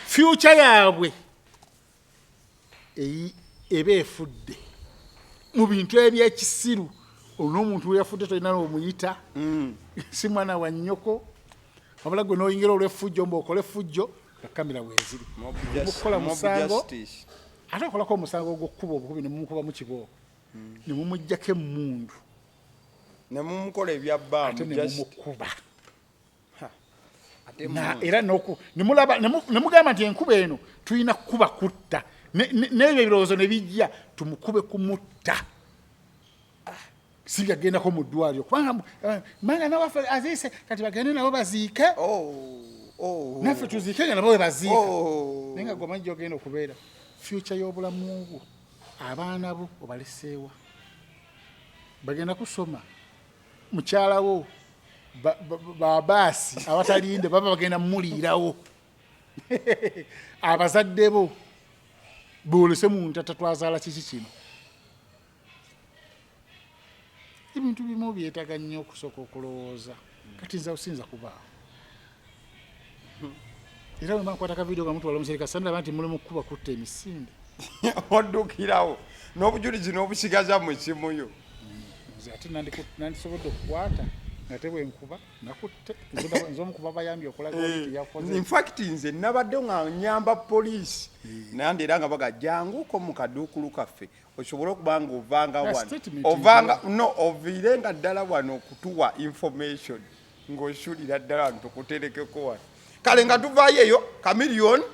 future yaabwe eba efudde mu bintu ebyekisiru olw'omuntu we yafudde tolina n'omuyita si mwana wa nnyoko wabula gwe n'oyingira olw'effujjo mba okole effujjo nga kamera weeziri mukukola musango ate okolako omusango ogw'okkuba obukubi ne mumukuba mu kibooko ne mumuggyako emmundu ne mumukola ebyabbaamu ate ne mumukuba era ne mugamba nti enkuba eno tulina kukuba kutta n'ebyo ebirowoozo ne bijja tumukube kumutta si yagendako mu ddwaliro kubanga manga nawaffe aziise kati bagende nabo baziike naffe tuziike nga nabo we baziika naye nga gwomanyi gyogenda okubeera future y'obulamu bwo abaana bo obaleseewa bagenda kusoma mukyalawo babaasi abatalinde baba bagenda muliirawo abazadde bo boolese muntu atatwazaala kiki kino ebintu bimu byetaaga nnyo okusooka okulowooza kati nza osinza kubaawo era bwe mankwata kavidiyo nga mutwala omusirika sandaba nti mulimu kukuba kutta emisinde oddukirawo n'obujulizi n'obusigaza mu essimu yo ate nandisobodde okukwata nga te bwenkuba nakutte nze omukuba bayambye okulaga oli yakoze infact nze nabadde nga nyamba poliisi nandi era nga bagajjanguko mu kaduukulu kaffe osobole okuba nga ovanga wano oviire nga ddala wano okutuwa information ng'osulira ddala ntukuterekeko wano kale nga tuvaayo eyo kamiliyoni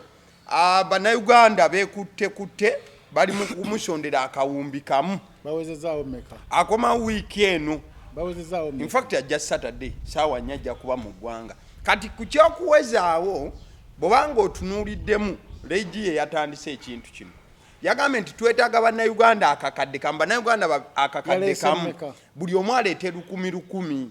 bannayuganda beekutte bali mu kumusondera akawumbi kamu bawezezaawo meka akoma wiiki eno bawezezaawo in fact ajja Saturday saawa nnya ajja kuba mu ggwanga kati ku kyokuwezaawo bwobanga otunuuliddemu Lady yatandise ekintu kino yagambye nti twetaaga bannayuganda akakadde kamu bannayuganda akakadde kamu buli omu aleete 1,000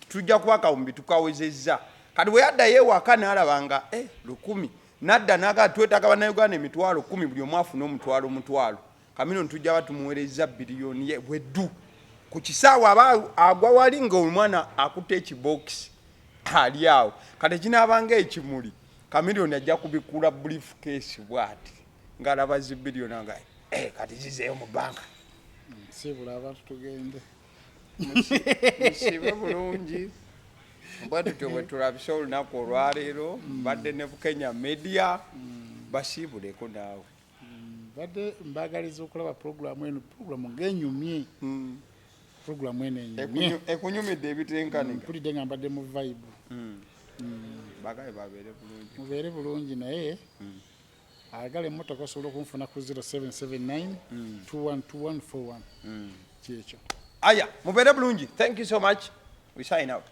tujja kuba akawumbi tukawezezza kati bwe yaddayo ewaka n'alabanga 1,000 nadda naga twetaaga bannayuganda 10,000 buli omu afune omutwalo kamino ntujja batumuweereza biliyoni ye bweddu ku kisaawa aba agwa wali ng'omwana akutte ekibokisi ali awo kati kinaabanga ekimuli kamiliyoni ajja kubikula briefcase bw'ati ng'alaba zibiliyoni nga kati zizeeyo mu banka sibula abantu tugende musibe bulungi bwe tutyo bwe tulabisa olunaku olwaleero mbadde ne Bukenya Media basiibuleko naawe badde mbagaliza okulaba programu eno programu ng'enyumye programu eno enyumye ekunyumidde ebitenkaniga mpulidde nga mbadde mu vibe bagaye babeere bulungi mubeere bulungi naye agala emmotoka osobola okunfuna ku 0779 212141 kyekyo aya mubeere bulungi thank you so much we sign out